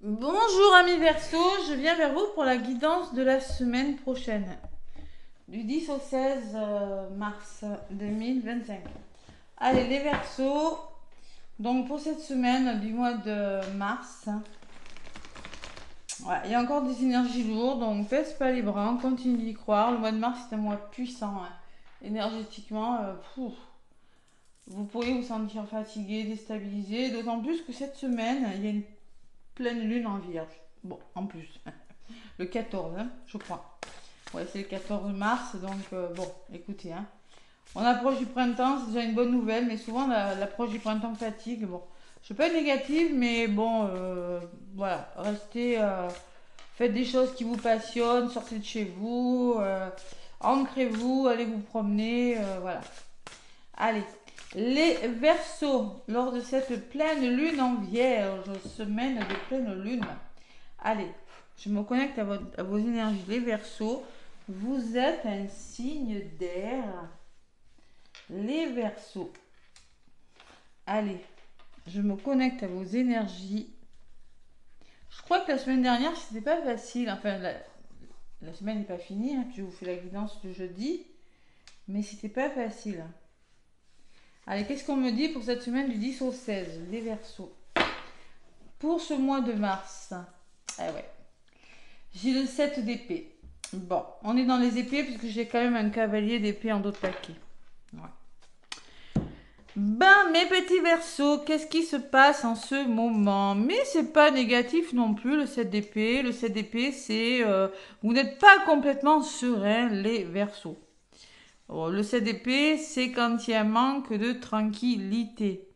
Bonjour amis Verseau, je viens vers vous pour la guidance de la semaine prochaine, du 10 au 16 mars 2025. Allez les Verseaux, donc pour cette semaine du mois de mars, ouais, il y a encore des énergies lourdes, donc baisse pas les bras, on continue d'y croire. Le mois de mars c'est un mois puissant, hein. Énergétiquement, vous pourriez vous sentir fatigué, déstabilisé, d'autant plus que cette semaine, il y a une pleine lune en vierge. Bon, en plus. Le 14, hein, je crois. Ouais, c'est le 14 mars, donc bon, écoutez, hein. On approche du printemps, c'est déjà une bonne nouvelle, mais souvent l'approche du printemps fatigue. Bon, je suis pas négative, mais bon, voilà, restez, faites des choses qui vous passionnent, sortez de chez vous, ancrez-vous, allez vous promener, voilà. Allez, les Verseaux, lors de cette pleine lune en vierge, semaine de pleine lune, allez, je me connecte à vos énergies. Les Verseaux, vous êtes un signe d'air. Les Verseaux, allez, je me connecte à vos énergies. Je crois que la semaine dernière, c'était pas facile. Enfin, la semaine n'est pas finie, hein, je vous fais la guidance du jeudi, mais c'était pas facile. Allez, qu'est-ce qu'on me dit pour cette semaine du 10 au 16, les Verseaux? Pour ce mois de mars, ah ouais, j'ai le 7 d'épée. Bon, on est dans les épées puisque j'ai quand même un cavalier d'épée en dos de paquet. Ouais. Ben, mes petits Verseaux, qu'est-ce qui se passe en ce moment? Mais c'est pas négatif non plus, le 7 d'épée. Le 7 d'épée, c'est... vous n'êtes pas complètement serein, les Verseaux. Oh, le 7 d'épée, c'est quand il y a un manque de tranquillité.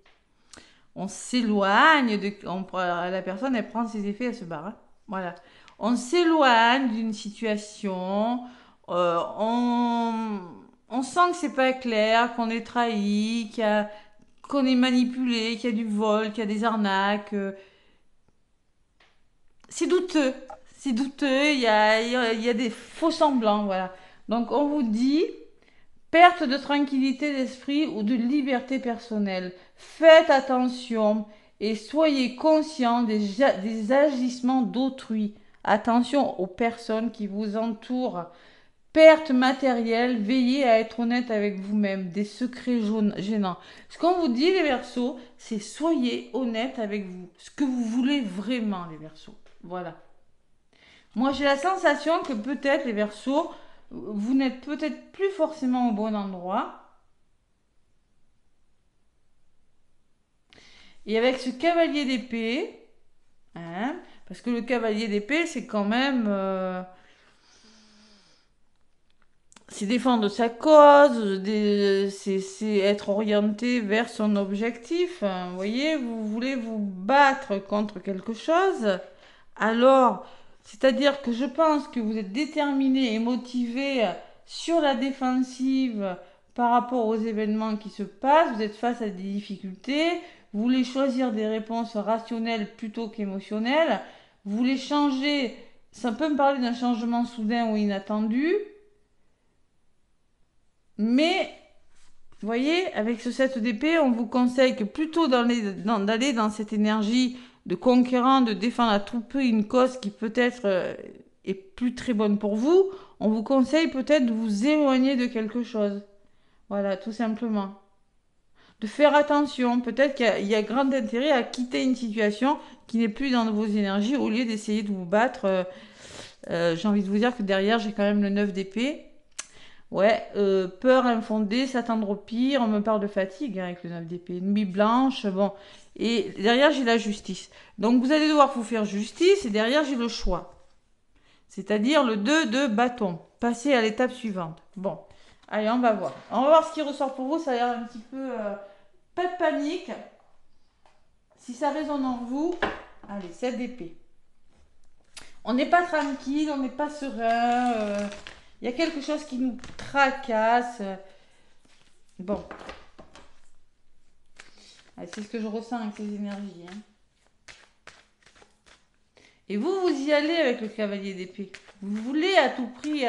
On s'éloigne de... la personne, elle prend ses effets, elle se barre, hein. Voilà. On s'éloigne d'une situation. On sent que c'est pas clair, qu'on est trahi, qu'on est manipulé, qu'il y a du vol, qu'il y a des arnaques. C'est douteux. C'est douteux. Il y a des faux semblants. Voilà. Donc on vous dit perte de tranquillité d'esprit ou de liberté personnelle. Faites attention et soyez conscient des agissements d'autrui. Attention aux personnes qui vous entourent. Perte matérielle, veillez à être honnête avec vous-même. Des secrets gênants. Ce qu'on vous dit, les Verseaux, c'est soyez honnête avec vous. Ce que vous voulez vraiment, les Verseaux. Voilà. Moi, j'ai la sensation que peut-être, les Verseaux, vous n'êtes peut-être plus forcément au bon endroit. Et avec ce cavalier d'épée, hein, parce que le cavalier d'épée, c'est quand même... c'est défendre sa cause, c'est être orienté vers son objectif. Hein. Vous voyez, vous voulez vous battre contre quelque chose. Alors, c'est-à-dire que je pense que vous êtes déterminé et motivé sur la défensive par rapport aux événements qui se passent. Vous êtes face à des difficultés. Vous voulez choisir des réponses rationnelles plutôt qu'émotionnelles. Vous voulez changer. Ça peut me parler d'un changement soudain ou inattendu. Mais, vous voyez, avec ce 7 d'épée, on vous conseille que plutôt d'aller dans cette énergie de conquérant, de défendre à tout prix une cause qui peut-être est plus très bonne pour vous, on vous conseille peut-être de vous éloigner de quelque chose. Voilà, tout simplement. De faire attention. Peut-être qu'il y a grand intérêt à quitter une situation qui n'est plus dans vos énergies au lieu d'essayer de vous battre. J'ai envie de vous dire que derrière, j'ai quand même le 9 d'épée. Ouais, peur infondée, s'attendre au pire, on me parle de fatigue hein, avec le 9 d'épée, nuit blanche, bon. Et derrière, j'ai la justice. Donc vous allez devoir vous faire justice et derrière, j'ai le choix. C'est-à-dire le 2 de bâton. Passer à l'étape suivante. Bon, allez, on va voir. On va voir ce qui ressort pour vous, ça a l'air un petit peu... pas de panique. Si ça résonne en vous, allez, 7 d'épée. On n'est pas tranquille, on n'est pas serein. Il y a quelque chose qui nous tracasse. Bon, c'est ce que je ressens avec ces énergies. Hein. Et vous, vous y allez avec le cavalier d'épée. Vous voulez à tout prix...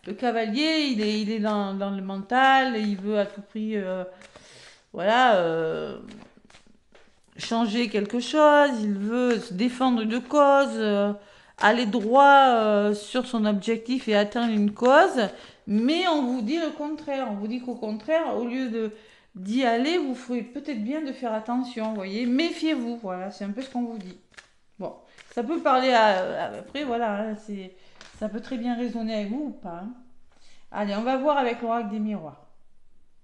le cavalier, il est dans le mental, il veut à tout prix... voilà... changer quelque chose, il veut se défendre de cause, aller droit sur son objectif et atteindre une cause, mais on vous dit le contraire. On vous dit qu'au contraire, au lieu de d'y aller, vous ferez peut-être bien de faire attention, vous voyez. Méfiez-vous, voilà, c'est un peu ce qu'on vous dit. Bon, ça peut parler après, voilà, hein, ça peut très bien résonner avec vous ou pas, hein. Allez, on va voir avec l'oracle des miroirs.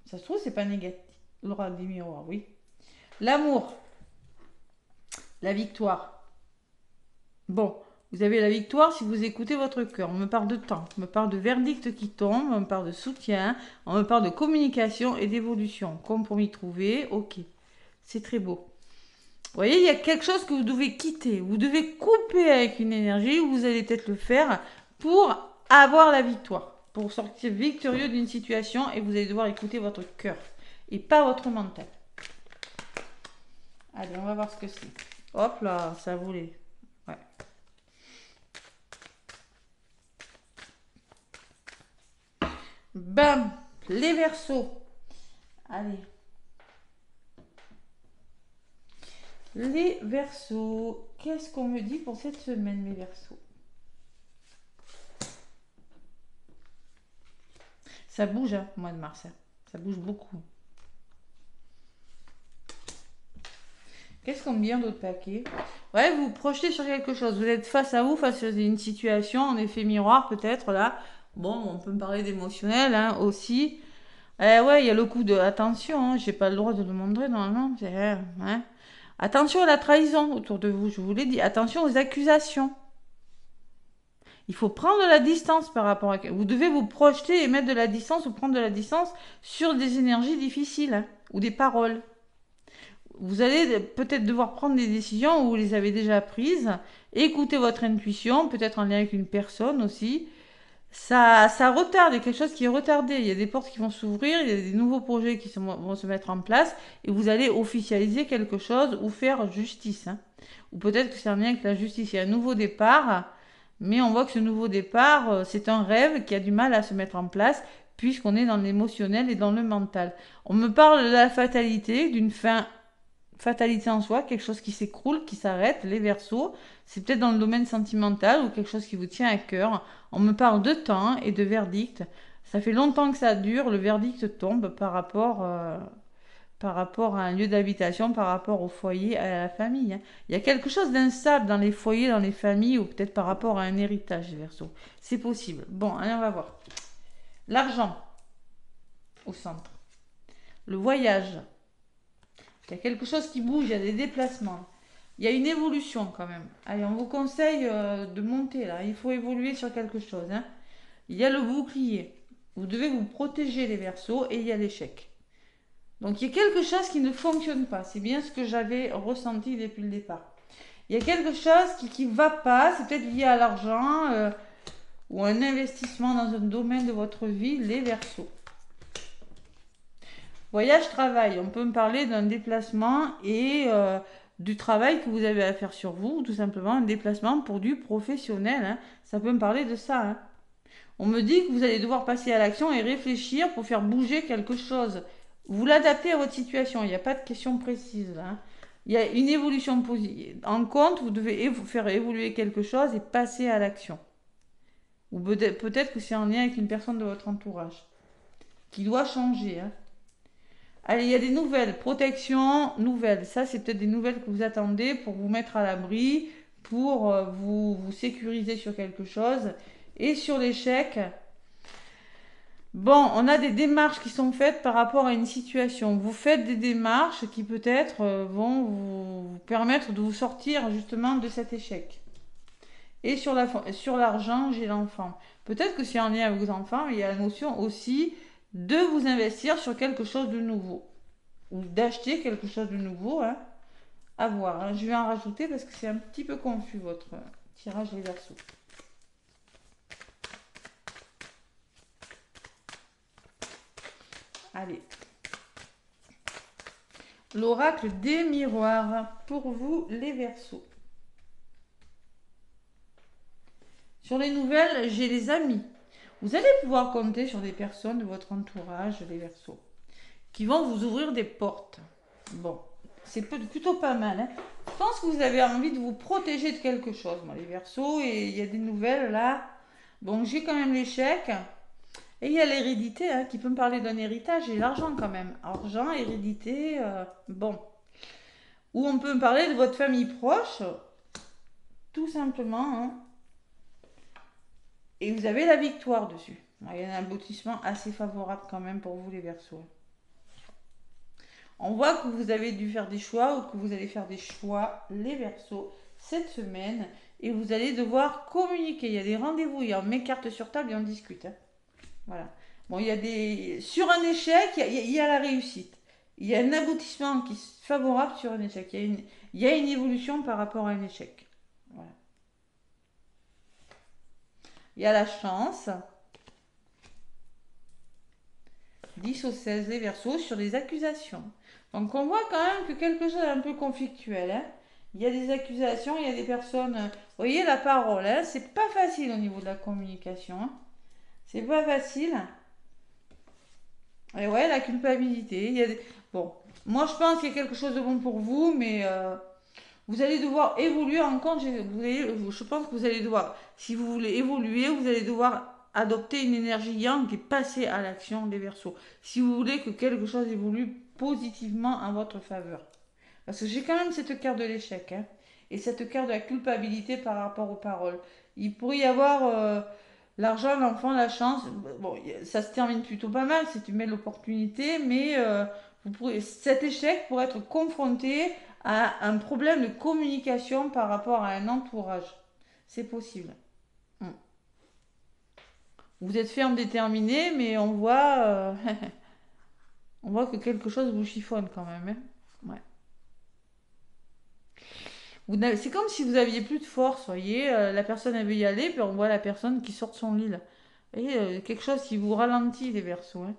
Ça se trouve, c'est pas négatif. L'oracle des miroirs, oui. L'amour, la victoire. Bon, vous avez la victoire si vous écoutez votre cœur. On me parle de temps, on me parle de verdict qui tombe, on me parle de soutien, on me parle de communication et d'évolution. Compromis trouvé, ok. C'est très beau. Vous voyez, il y a quelque chose que vous devez quitter. Vous devez couper avec une énergie, ou vous allez peut-être le faire pour avoir la victoire. Pour sortir victorieux d'une situation, et vous allez devoir écouter votre cœur et pas votre mental. Allez, on va voir ce que c'est. Hop là, ça voulait. Ouais. Bam, les Verseaux. Allez. Les Verseaux. Qu'est-ce qu'on me dit pour cette semaine, mes Verseaux? Ça bouge, hein, au mois de mars. Hein. Ça bouge beaucoup. Qu'est-ce qu'on me dit d'autre paquet? Ouais, vous vous projetez sur quelque chose. Vous êtes face à vous, face à une situation, en effet miroir peut-être là. Bon, on peut me parler d'émotionnel hein, aussi. Ouais, il y a le coup de attention. Hein, j'ai pas le droit de le montrer normalement. Hein. Attention à la trahison autour de vous. Je vous l'ai dit. Attention aux accusations. Il faut prendre de la distance par rapport à... Vous devez vous projeter et mettre de la distance ou prendre de la distance sur des énergies difficiles hein, ou des paroles. Vous allez peut-être devoir prendre des décisions où vous les avez déjà prises. Écoutez votre intuition, peut-être en lien avec une personne aussi. Ça retarde, il y a quelque chose qui est retardé. Il y a des portes qui vont s'ouvrir, il y a des nouveaux projets qui vont se mettre en place et vous allez officialiser quelque chose ou faire justice. Hein. Ou peut-être que c'est en lien avec la justice. Il y a un nouveau départ, mais on voit que ce nouveau départ, c'est un rêve qui a du mal à se mettre en place puisqu'on est dans l'émotionnel et dans le mental. On me parle de la fatalité, d'une fin fatalité en soi, quelque chose qui s'écroule, qui s'arrête, les Verseaux, c'est peut-être dans le domaine sentimental ou quelque chose qui vous tient à cœur. On me parle de temps et de verdict. Ça fait longtemps que ça dure, le verdict tombe par rapport à un lieu d'habitation, par rapport au foyer, à la famille. Hein. Il y a quelque chose d'instable dans les foyers, dans les familles, ou peut-être par rapport à un héritage, les Verseaux. C'est possible. Bon, allez, on va voir. L'argent, au centre. Le voyage. Il y a quelque chose qui bouge, il y a des déplacements. Il y a une évolution quand même. Allez, on vous conseille de monter là. Il faut évoluer sur quelque chose. Hein. Il y a le bouclier. Vous devez vous protéger les Verseaux et il y a l'échec. Donc il y a quelque chose qui ne fonctionne pas. C'est bien ce que j'avais ressenti depuis le départ. Il y a quelque chose qui ne va pas. C'est peut-être lié à l'argent ou un investissement dans un domaine de votre vie, les Verseaux. Voyage-travail, on peut me parler d'un déplacement et du travail que vous avez à faire sur vous, ou tout simplement un déplacement pour du professionnel. Hein. Ça peut me parler de ça. Hein. On me dit que vous allez devoir passer à l'action et réfléchir pour faire bouger quelque chose. Vous l'adaptez à votre situation, il n'y a pas de question précise. Hein. Il y a une évolution positive. En compte, vous devez faire évoluer quelque chose et passer à l'action. Ou peut-être que c'est en lien avec une personne de votre entourage qui doit changer. Hein. Allez, il y a des nouvelles, protection, nouvelles. Ça, c'est peut-être des nouvelles que vous attendez pour vous mettre à l'abri, pour vous sécuriser sur quelque chose. Et sur l'échec, bon, on a des démarches qui sont faites par rapport à une situation. Vous faites des démarches qui peut-être vont vous permettre de vous sortir justement de cet échec. Et sur l'argent, j'ai l'enfant. Peut-être que c'est en lien avec vos enfants, mais il y a la notion aussi de vous investir sur quelque chose de nouveau ou d'acheter quelque chose de nouveau hein, à voir. Hein. Je vais en rajouter parce que c'est un petit peu confus votre tirage les Verseaux. Allez. L'oracle des miroirs pour vous les Verseaux. Sur les nouvelles, j'ai les amis. Vous allez pouvoir compter sur des personnes de votre entourage, les Verseaux, qui vont vous ouvrir des portes. Bon, c'est plutôt pas mal. Hein. Je pense que vous avez envie de vous protéger de quelque chose, moi, les Verseaux, et il y a des nouvelles là. Bon, j'ai quand même l'échec. Et il y a l'hérédité, hein, qui peut me parler d'un héritage et l'argent quand même. Argent, hérédité, bon. Ou on peut me parler de votre famille proche, tout simplement. Hein. Et vous avez la victoire dessus. Il y a un aboutissement assez favorable quand même pour vous les Verseaux. On voit que vous avez dû faire des choix ou que vous allez faire des choix, les Verseaux, cette semaine. Et vous allez devoir communiquer. Il y a des rendez-vous, il y a mes cartes sur table et on discute. Hein. Voilà. Bon, il y a des... Sur un échec, il y a la réussite. Il y a un aboutissement qui est favorable sur un échec. Il y a une évolution par rapport à un échec. Voilà. Il y a la chance. 10 au 16, les Verseaux, sur des accusations. Donc on voit quand même que quelque chose est un peu conflictuel. Hein. Il y a des accusations, il y a des personnes... Vous voyez, la parole, hein, c'est pas facile au niveau de la communication. Hein. C'est pas facile. Et ouais, la culpabilité. Il y a des... Bon, moi je pense qu'il y a quelque chose de bon pour vous, mais vous allez devoir évoluer en compte. Je pense que vous allez devoir, si vous voulez évoluer, vous allez devoir adopter une énergie yang et passer à l'action des Verseaux. Si vous voulez que quelque chose évolue positivement en votre faveur. Parce que j'ai quand même cette carte de l'échec, hein, et cette carte de la culpabilité par rapport aux paroles. Il pourrait y avoir l'argent, l'enfant, la chance. Bon, ça se termine plutôt pas mal, c'est une belle opportunité, mais cet échec pourrait être confronté à un problème de communication par rapport à un entourage. C'est possible. Hmm. Vous êtes ferme, déterminé, mais on voit que quelque chose vous chiffonne quand même. Hein. Ouais. C'est comme si vous aviez plus de force, voyez, la personne elle veut y aller, puis on voit la personne qui sort de son lit. Là. Et quelque chose qui vous ralentit, les Verseaux. Hein.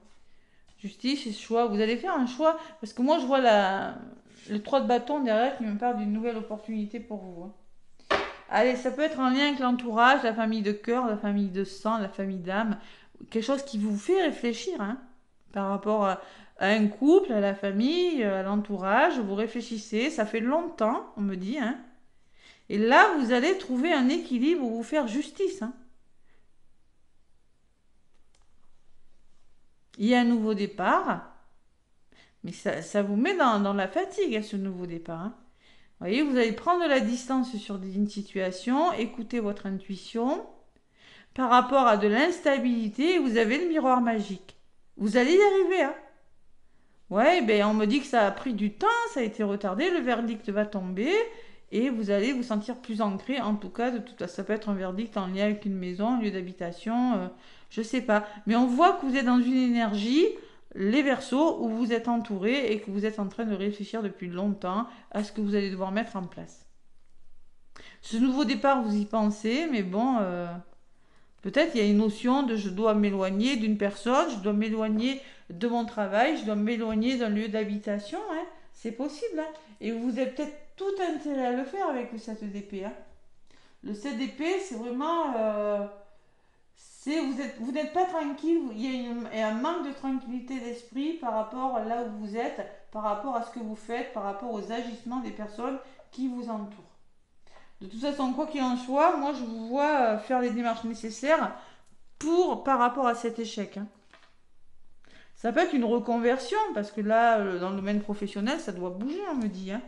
Justice et choix. Vous allez faire un choix, parce que moi je vois le 3 de bâton derrière qui me parle d'une nouvelle opportunité pour vous. Hein. Allez, ça peut être en lien avec l'entourage, la famille de cœur, la famille de sang, la famille d'âme. Quelque chose qui vous fait réfléchir, hein, par rapport à un couple, à la famille, à l'entourage. Vous réfléchissez, ça fait longtemps, on me dit, hein. Et là, vous allez trouver un équilibre ou vous faire justice. Hein. Il y a un nouveau départ, mais ça vous met dans la fatigue, hein, ce nouveau départ. Hein. Vous voyez, vous allez prendre de la distance sur une situation, écouter votre intuition par rapport à de l'instabilité et vous avez le miroir magique. Vous allez y arriver. Hein. Ouais, ben on me dit que ça a pris du temps, ça a été retardé, le verdict va tomber et vous allez vous sentir plus ancré. En tout cas, de toute façon, ça peut être un verdict en lien avec une maison, un lieu d'habitation, je sais pas. Mais on voit que vous êtes dans une énergie, les Verseaux, où vous êtes entouré et que vous êtes en train de réfléchir depuis longtemps à ce que vous allez devoir mettre en place. Ce nouveau départ, vous y pensez, mais bon, peut-être il y a une notion de je dois m'éloigner d'une personne, je dois m'éloigner de mon travail, je dois m'éloigner d'un lieu d'habitation. Hein. C'est possible. Hein. Et vous avez peut-être tout intérêt à le faire avec le 7 d'épée. Hein. Le 7 d'épée, c'est vraiment... vous n'êtes pas tranquille, il y a un manque de tranquillité d'esprit par rapport à là où vous êtes, par rapport à ce que vous faites, par rapport aux agissements des personnes qui vous entourent. De toute façon, quoi qu'il en soit, moi je vous vois faire les démarches nécessaires par rapport à cet échec. Hein. Ça peut être une reconversion, parce que là, dans le domaine professionnel, ça doit bouger, on me dit. Hein.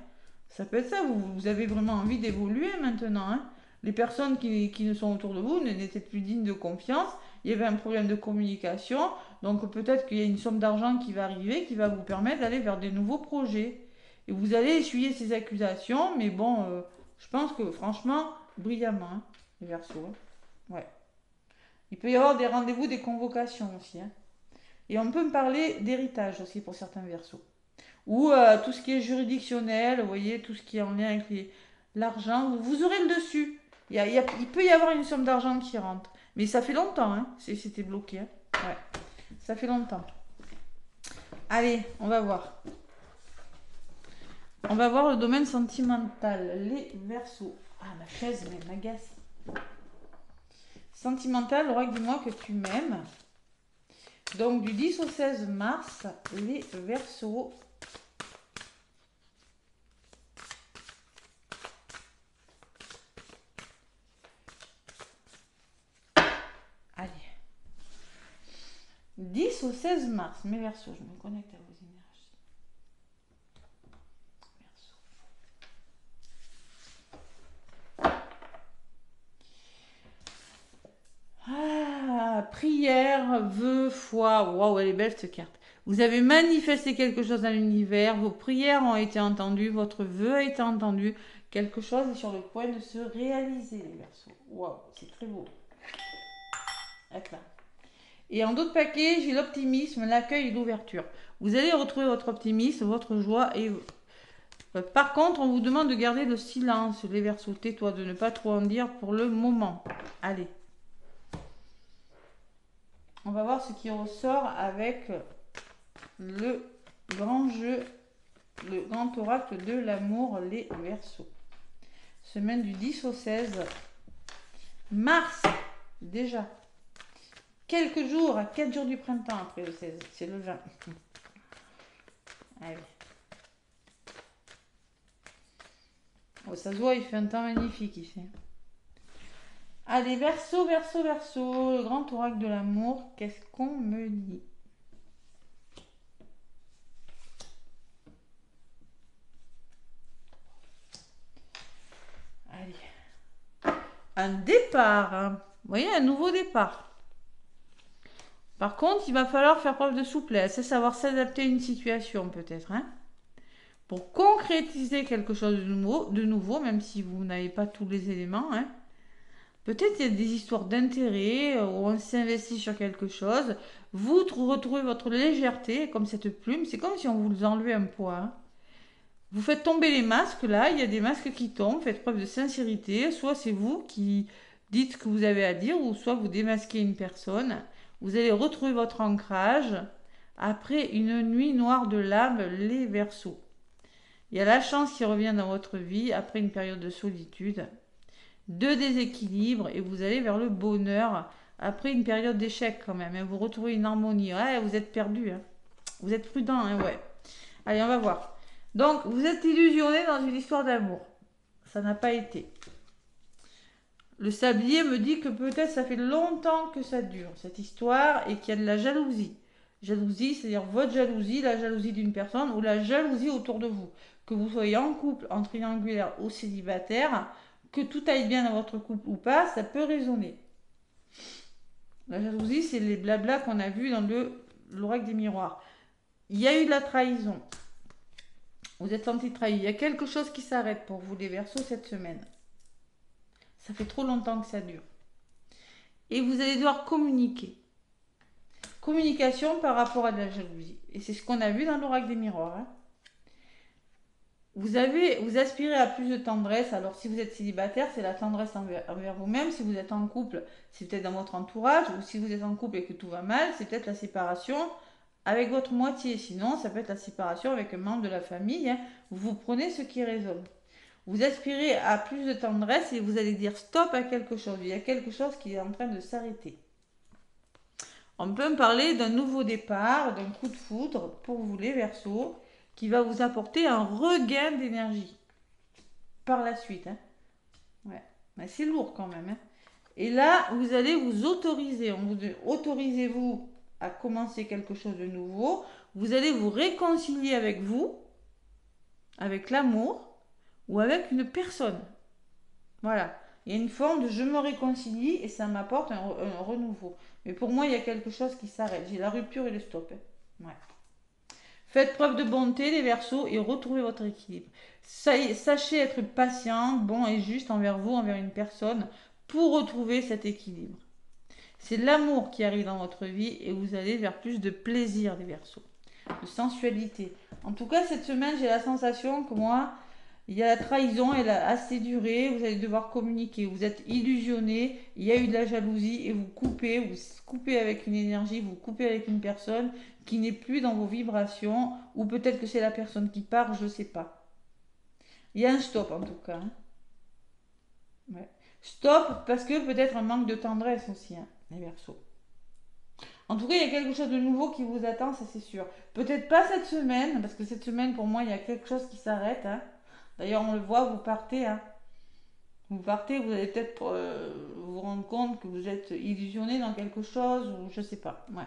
Ça peut être ça, vous avez vraiment envie d'évoluer maintenant. Hein. Les personnes qui ne sont autour de vous n'étaient plus dignes de confiance. Il y avait un problème de communication. Donc peut-être qu'il y a une somme d'argent qui va arriver, qui va vous permettre d'aller vers des nouveaux projets. Et vous allez essuyer ces accusations, mais bon, je pense que franchement, brillamment, hein, les Verseaux. Hein. Ouais. Il peut y avoir des rendez-vous, des convocations aussi. Hein. Et on peut me parler d'héritage aussi pour certains Verseaux. Ou tout ce qui est juridictionnel, vous voyez, tout ce qui est en lien avec l'argent, vous aurez le dessus. Il peut y avoir une somme d'argent qui rentre. Mais ça fait longtemps, hein, c'était bloqué. Hein. Ouais, ça fait longtemps. Allez, on va voir. On va voir le domaine sentimental, les Verseaux. Ah, ma chaise m'agace. Sentimental, Laura, dis-moi que tu m'aimes. Donc, du 10 au 16 mars, les Verseaux. 10 au 16 mars. Mes Verseaux, je me connecte à vos énergies. Ah, prière, vœux, foi. Waouh, elle est belle cette carte. Vous avez manifesté quelque chose dans l'univers, vos prières ont été entendues, votre vœu a été entendu, quelque chose est sur le point de se réaliser, les Verseaux. Waouh, c'est très beau. Hop là. Et en d'autres paquets, j'ai l'optimisme, l'accueil et l'ouverture. Vous allez retrouver votre optimisme, votre joie et... Par contre, on vous demande de garder le silence, les Verseaux. Tais-toi, de ne pas trop en dire pour le moment. Allez. On va voir ce qui ressort avec le grand jeu, le grand oracle de l'amour, les Verseaux. Semaine du 10 au 16 mars, déjà. Quelques jours, à 4 jours du printemps après le 16, c'est le 20. Allez. Oh, ça se voit, il fait un temps magnifique ici. Allez, Verseau, Verseau, Verseau, le grand oracle de l'amour, qu'est-ce qu'on me dit? Allez. Un départ, hein. Vous voyez, un nouveau départ. Par contre, il va falloir faire preuve de souplesse, savoir s'adapter à une situation peut-être, hein, pour concrétiser quelque chose de nouveau, même si vous n'avez pas tous les éléments, hein. Peut-être il y a des histoires d'intérêt, où on s'investit sur quelque chose, vous retrouvez votre légèreté, comme cette plume, c'est comme si on vous enlevait un poids, hein. Vous faites tomber les masques, là, il y a des masques qui tombent, faites preuve de sincérité, soit c'est vous qui dites ce que vous avez à dire, ou soit vous démasquez une personne. Vous allez retrouver votre ancrage après une nuit noire de l'âme, les Verseaux. Il y a la chance qui revient dans votre vie après une période de solitude, de déséquilibre, et vous allez vers le bonheur après une période d'échec quand même, hein. Vous retrouvez une harmonie. Ouais, vous êtes perdu, hein. Vous êtes prudent, hein, ouais. Allez, on va voir. Donc, vous êtes illusionné dans une histoire d'amour. Ça n'a pas été. Le sablier me dit que peut-être ça fait longtemps que ça dure, cette histoire, et qu'il y a de la jalousie. Jalousie, c'est-à-dire votre jalousie, la jalousie d'une personne, ou la jalousie autour de vous. Que vous soyez en couple, en triangulaire ou célibataire, que tout aille bien dans votre couple ou pas, ça peut résonner. La jalousie, c'est les blablas qu'on a vus dans l'oracle des miroirs. Il y a eu de la trahison. Vous êtes senti trahi. Il y a quelque chose qui s'arrête pour vous, les Verseaux, cette semaine. Ça fait trop longtemps que ça dure. Et vous allez devoir communiquer. Communication par rapport à de la jalousie. Et c'est ce qu'on a vu dans l'oracle des miroirs, hein. Vous aspirez à plus de tendresse. Alors, si vous êtes célibataire, c'est la tendresse envers vous-même. Si vous êtes en couple, c'est peut-être dans votre entourage. Ou si vous êtes en couple et que tout va mal, c'est peut-être la séparation avec votre moitié. Sinon, ça peut être la séparation avec un membre de la famille, hein. Vous prenez ce qui résonne. Vous aspirez à plus de tendresse et vous allez dire stop à quelque chose. Il y a quelque chose qui est en train de s'arrêter. On peut me parler d'un nouveau départ, d'un coup de foudre pour vous, les Verseaux, qui va vous apporter un regain d'énergie par la suite, hein. Ouais, mais c'est lourd quand même, hein. Et là, vous allez vous autoriser. Autorisez-vous à commencer quelque chose de nouveau. Vous allez vous réconcilier avec vous, avec l'amour, ou avec une personne. Voilà. Il y a une forme de je me réconcilie et ça m'apporte un renouveau. Mais pour moi, il y a quelque chose qui s'arrête. J'ai la rupture et le stop, hein. Ouais. Faites preuve de bonté, les Verseaux, et retrouvez votre équilibre. Sachez être patient, bon et juste envers vous, envers une personne, pour retrouver cet équilibre. C'est l'amour qui arrive dans votre vie et vous allez vers plus de plaisir, les Verseaux, de sensualité. En tout cas, cette semaine, j'ai la sensation que moi, il y a la trahison, elle a assez duré, vous allez devoir communiquer, vous êtes illusionné, il y a eu de la jalousie et vous coupez avec une énergie, vous coupez avec une personne qui n'est plus dans vos vibrations, ou peut-être que c'est la personne qui part, je ne sais pas. Il y a un stop en tout cas, hein. Ouais. Stop parce que peut-être un manque de tendresse aussi, hein, les Verseaux. En tout cas, il y a quelque chose de nouveau qui vous attend, ça c'est sûr. Peut-être pas cette semaine, parce que cette semaine, pour moi, il y a quelque chose qui s'arrête, hein. D'ailleurs, on le voit, vous partez, hein. Vous partez, vous allez peut-être vous rendre compte que vous êtes illusionné dans quelque chose, ou je sais pas. Ouais.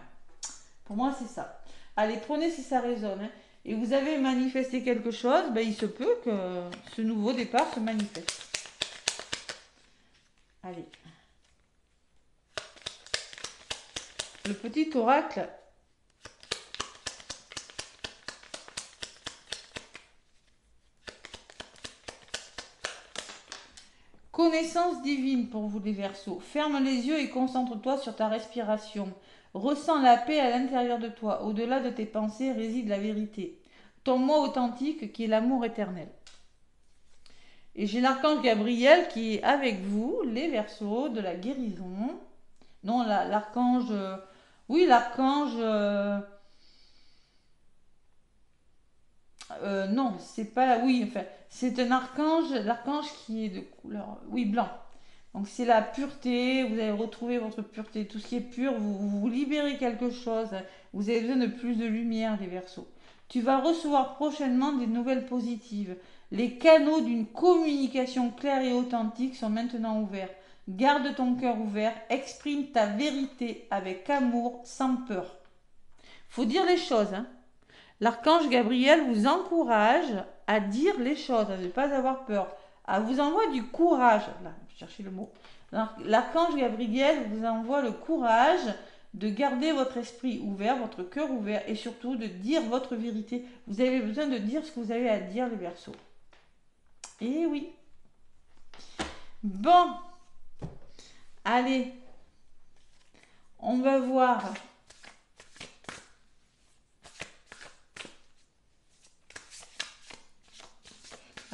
Pour moi, c'est ça. Allez, prenez si ça résonne. Hein. Et vous avez manifesté quelque chose, ben, il se peut que ce nouveau départ se manifeste. Allez. Le petit oracle. Connaissance divine pour vous les Verseaux. Ferme les yeux et concentre-toi sur ta respiration. Ressens la paix à l'intérieur de toi. Au-delà de tes pensées réside la vérité. Ton moi authentique qui est l'amour éternel. Et j'ai l'archange Gabriel qui est avec vous, les Verseaux, de la guérison. Non, l'archange... oui, l'archange... non, c'est pas... Oui, enfin, c'est un archange, l'archange qui est de couleur... Oui, blanc. Donc c'est la pureté, vous allez retrouver votre pureté. Tout ce qui est pur, vous libérez quelque chose. Vous avez besoin de plus de lumière, les Verseaux. Tu vas recevoir prochainement des nouvelles positives. Les canaux d'une communication claire et authentique sont maintenant ouverts. Garde ton cœur ouvert, exprime ta vérité avec amour, sans peur. Faut dire les choses. Hein. L'archange Gabriel vous encourage à dire les choses, à ne pas avoir peur. À vous envoie du courage. Là, je cherchais le mot. L'archange Gabriel vous envoie le courage de garder votre esprit ouvert, votre cœur ouvert et surtout de dire votre vérité. Vous avez besoin de dire ce que vous avez à dire, les Verseaux. Eh oui. Bon. Allez. On va voir.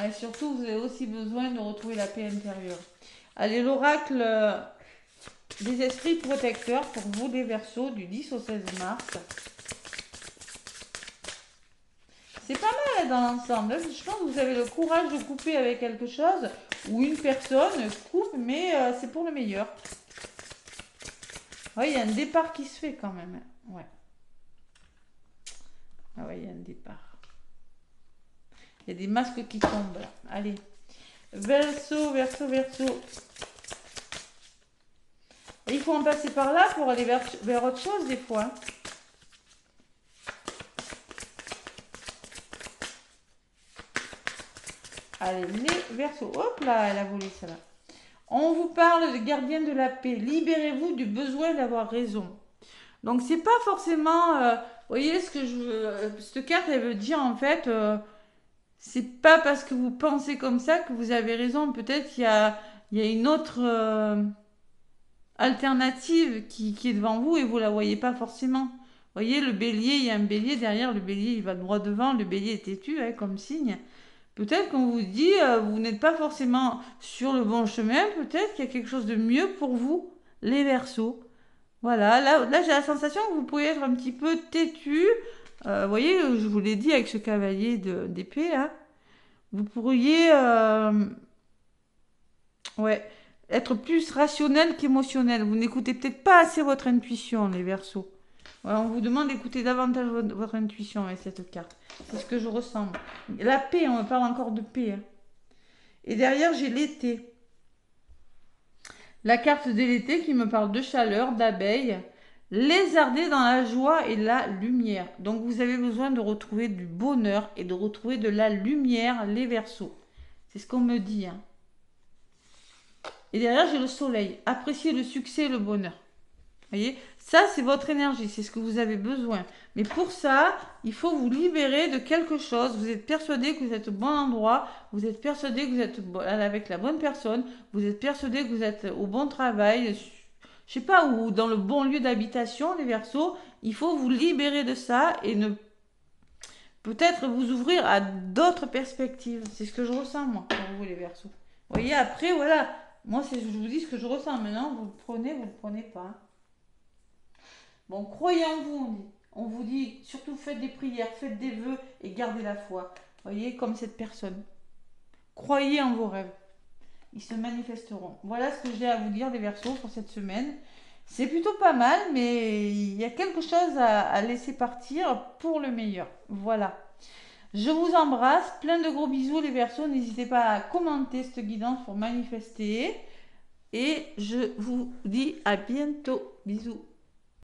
Et surtout, vous avez aussi besoin de retrouver la paix intérieure. Allez, l'oracle des esprits protecteurs pour vous, les Verseaux, du 10 au 16 mars. C'est pas mal dans l'ensemble. Je pense que vous avez le courage de couper avec quelque chose ou une personne coupe, mais c'est pour le meilleur. Oui, il y a un départ qui se fait quand même. Ouais. Ah ouais, il y a un départ. Il y a des masques qui tombent là. Allez. Verseau, Verseau, Verseau. Et il faut en passer par là pour aller vers autre chose des fois. Allez, les Verseaux. Hop là, elle a volé ça là. On vous parle de gardien de la paix. Libérez-vous du besoin d'avoir raison. Donc c'est pas forcément... vous voyez ce que je veux... cette carte, elle veut dire en fait... c'est pas parce que vous pensez comme ça que vous avez raison. Peut-être qu'il y a une autre alternative qui est devant vous et vous la voyez pas forcément. Vous voyez, le bélier, il y a un bélier derrière. Le bélier, il va droit devant. Le bélier est têtu hein, comme signe. Peut-être qu'on vous dit, vous n'êtes pas forcément sur le bon chemin. Peut-être qu'il y a quelque chose de mieux pour vous, les Verseaux. Voilà, là j'ai la sensation que vous pouvez être un petit peu têtu. Vous voyez, je vous l'ai dit avec ce cavalier d'épée, hein. Vous pourriez ouais, être plus rationnel qu'émotionnel. Vous n'écoutez peut-être pas assez votre intuition, les Verseaux. Ouais, on vous demande d'écouter davantage votre intuition avec cette carte. C'est ce que je ressens. La paix, on me parle encore de paix. Hein. Et derrière, j'ai l'été. La carte de l'été qui me parle de chaleur, d'abeilles. Lézarder dans la joie et la lumière. Donc vous avez besoin de retrouver du bonheur et de retrouver de la lumière, les Verseaux. C'est ce qu'on me dit. Hein. Et derrière, j'ai le soleil. Appréciez le succès et le bonheur. Vous voyez, ça c'est votre énergie, c'est ce que vous avez besoin. Mais pour ça, il faut vous libérer de quelque chose. Vous êtes persuadé que vous êtes au bon endroit, vous êtes persuadé que vous êtes avec la bonne personne, vous êtes persuadé que vous êtes au bon travail, je sais pas, ou dans le bon lieu d'habitation, les Verseaux. Il faut vous libérer de ça et ne peut-être vous ouvrir à d'autres perspectives. C'est ce que je ressens, moi, pour vous, les Verseaux. Vous voyez, après, voilà, moi, je vous dis ce que je ressens. Maintenant, vous le prenez pas. Bon, croyez en vous, on dit. On vous dit, surtout faites des prières, faites des vœux et gardez la foi. Voyez, comme cette personne. Croyez en vos rêves. Ils se manifesteront. Voilà ce que j'ai à vous dire, les Verseaux, pour cette semaine. C'est plutôt pas mal, mais il y a quelque chose à laisser partir pour le meilleur. Voilà. Je vous embrasse. Plein de gros bisous, les Verseaux. N'hésitez pas à commenter cette guidance pour manifester. Et je vous dis à bientôt. Bisous.